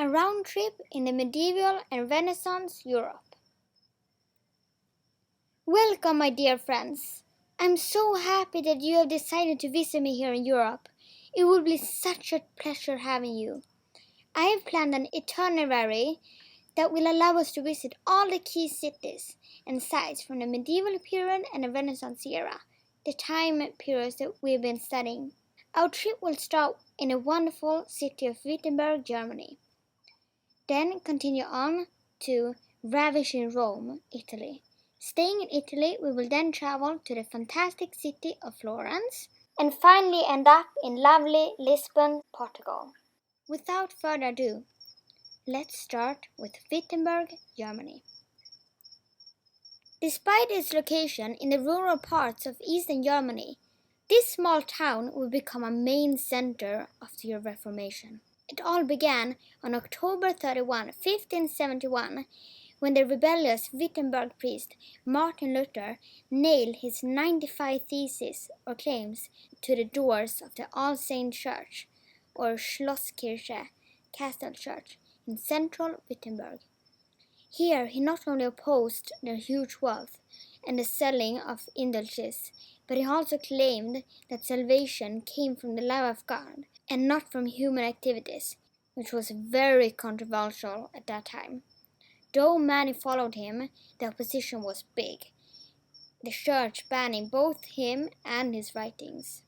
A round trip in the medieval and Renaissance Europe. Welcome, my dear friends. I'm so happy that you have decided to visit me here in Europe. It will be such a pleasure having you. I have planned an itinerary that will allow us to visit all the key cities and sites from the medieval period and the Renaissance era, the time periods that we've been studying. Our trip will start in the wonderful city of Wittenberg, Germany. Then continue on to ravishing Rome, Italy. Staying in Italy, we will then travel to the fantastic city of Florence and finally end up in lovely Lisbon, Portugal. Without further ado, let's start with Wittenberg, Germany. Despite its location in the rural parts of eastern Germany, this small town would become a main center of the Reformation. It all began on October 31, 1571, when the rebellious Wittenberg priest Martin Luther nailed his 95 theses or claims to the doors of the All Saints Church, or Schlosskirche, Castle Church, in central Wittenberg. Here he not only opposed their huge wealth and the selling of indulgences, but he also claimed that salvation came from the love of God and not from human activities, which was very controversial at that time. Though many followed him, the opposition was big, the church banning both him and his writings.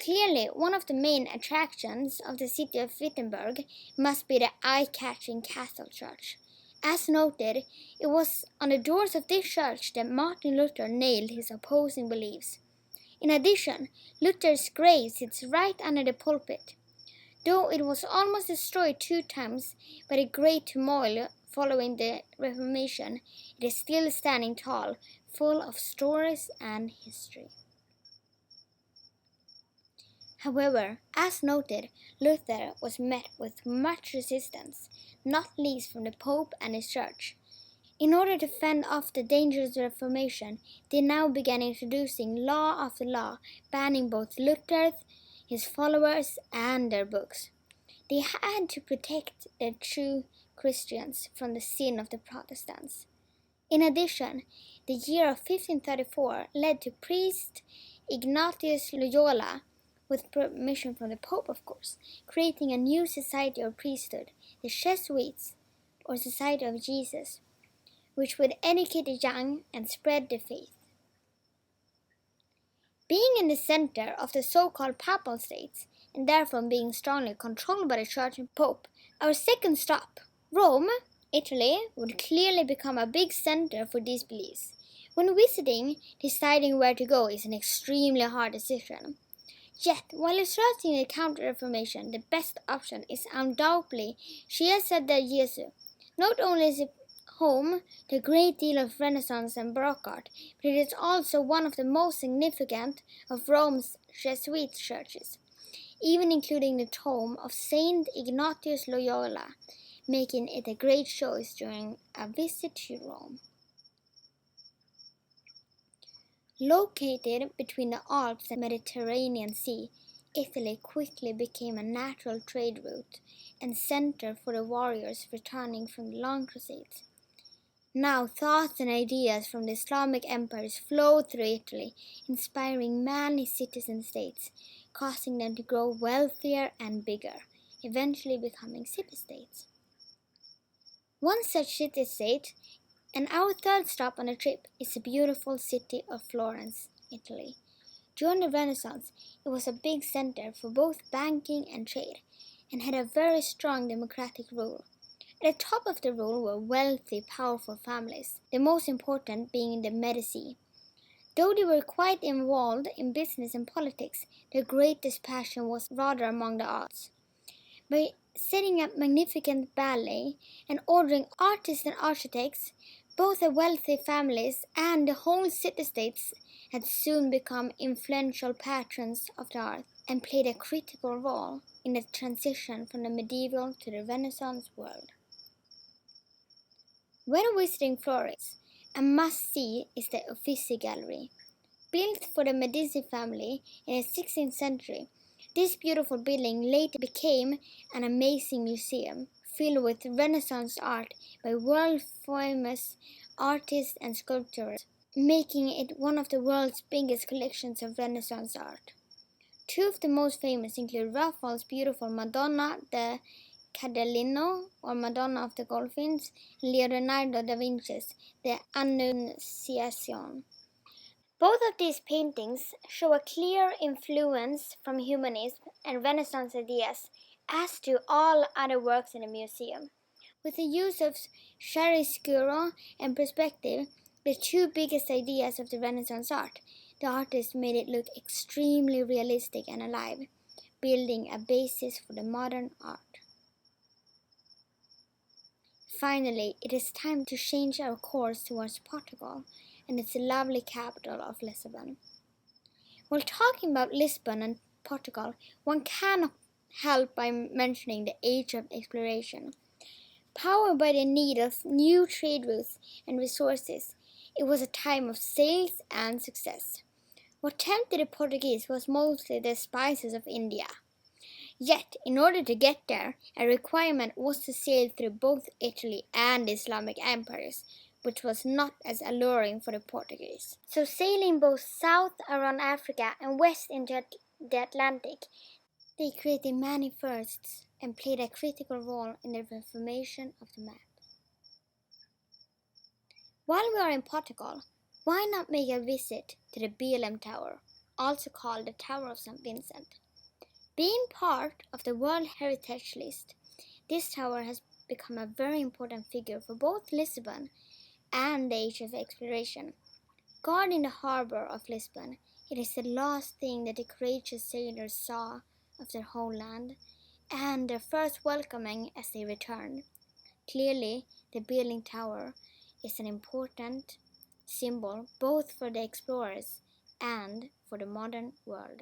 Clearly, one of the main attractions of the city of Wittenberg must be the eye-catching Castle Church. As noted, it was on the doors of this church that Martin Luther nailed his opposing beliefs. In addition, Luther's grave sits right under the pulpit. Though it was almost destroyed 2 times by the great turmoil following the Reformation, it is still standing tall, full of stories and history. However, as noted, Luther was met with much resistance, not least from the Pope and his church. In order to fend off the dangerous Reformation, they now began introducing law after law, banning both Luther, his followers, and their books. They had to protect their true Christians from the sin of the Protestants. In addition, the year of 1534 led to priest Ignatius Loyola, with permission from the Pope of course, creating a new society of priesthood, the Jesuits, or Society of Jesus, which would educate the young and spread the faith. Being in the center of the so-called Papal States, and therefore being strongly controlled by the Church and Pope, our second stop, Rome, Italy, would clearly become a big center for these beliefs. When visiting, deciding where to go is an extremely hard decision. Yet, while researching the Counter-Reformation, the best option is undoubtedly Chiesa del Gesù. Not only is it home to a great deal of Renaissance and Baroque art, but it is also one of the most significant of Rome's Jesuit churches, even including the tomb of Saint Ignatius Loyola, making it a great choice during a visit to Rome. Located between the Alps and Mediterranean Sea, Italy quickly became a natural trade route and center for the warriors returning from the long crusades. Now thoughts and ideas from the Islamic empires flowed through Italy, inspiring many cities and states, causing them to grow wealthier and bigger, eventually becoming city-states. One such city-state, and our third stop on the trip, is the beautiful city of Florence, Italy. During the Renaissance, it was a big center for both banking and trade, and had a very strong democratic rule. At the top of the rule were wealthy, powerful families, the most important being the Medici. Though they were quite involved in business and politics, their greatest passion was rather among the arts. By setting up magnificent ballet and ordering artists and architects, both the wealthy families and the whole city-states had soon become influential patrons of the arts and played a critical role in the transition from the medieval to the Renaissance world. When visiting Florence, a must-see is the Uffizi Gallery. Built for the Medici family in the 16th century, This beautiful building later became an amazing museum filled with Renaissance art by world-famous artists and sculptors, making it one of the world's biggest collections of Renaissance art. Two of the most famous include Raphael's beautiful Madonna de Cadellino, or Madonna of the Dolphins, and Leonardo da Vinci's The Annunciation. Both of these paintings show a clear influence from humanism and Renaissance ideas, as do all other works in the museum. With the use of chiaroscuro and perspective, the two biggest ideas of the Renaissance art, the artist made it look extremely realistic and alive, building a basis for the modern art. Finally, it is time to change our course towards Portugal and its lovely capital of Lisbon. While talking about Lisbon and Portugal, one cannot help by mentioning the age of exploration. Powered by the need of new trade routes and resources, it was a time of sales and success. What tempted the Portuguese was mostly the spices of India. Yet, in order to get there, a requirement was to sail through both Italy and the Islamic empires, which was not as alluring for the Portuguese. So sailing both south around Africa and west into the Atlantic, they created many firsts and played a critical role in the reformation of the map. While we are in Portugal, why not make a visit to the BLM Tower, also called the Tower of St. Vincent? Being part of the World Heritage List, this tower has become a very important figure for both Lisbon and the age of exploration. Guarding the harbour of Lisbon, it is the last thing that the courageous sailors saw of their homeland, and their first welcoming as they returned. Clearly, the building tower is an important symbol both for the explorers and for the modern world.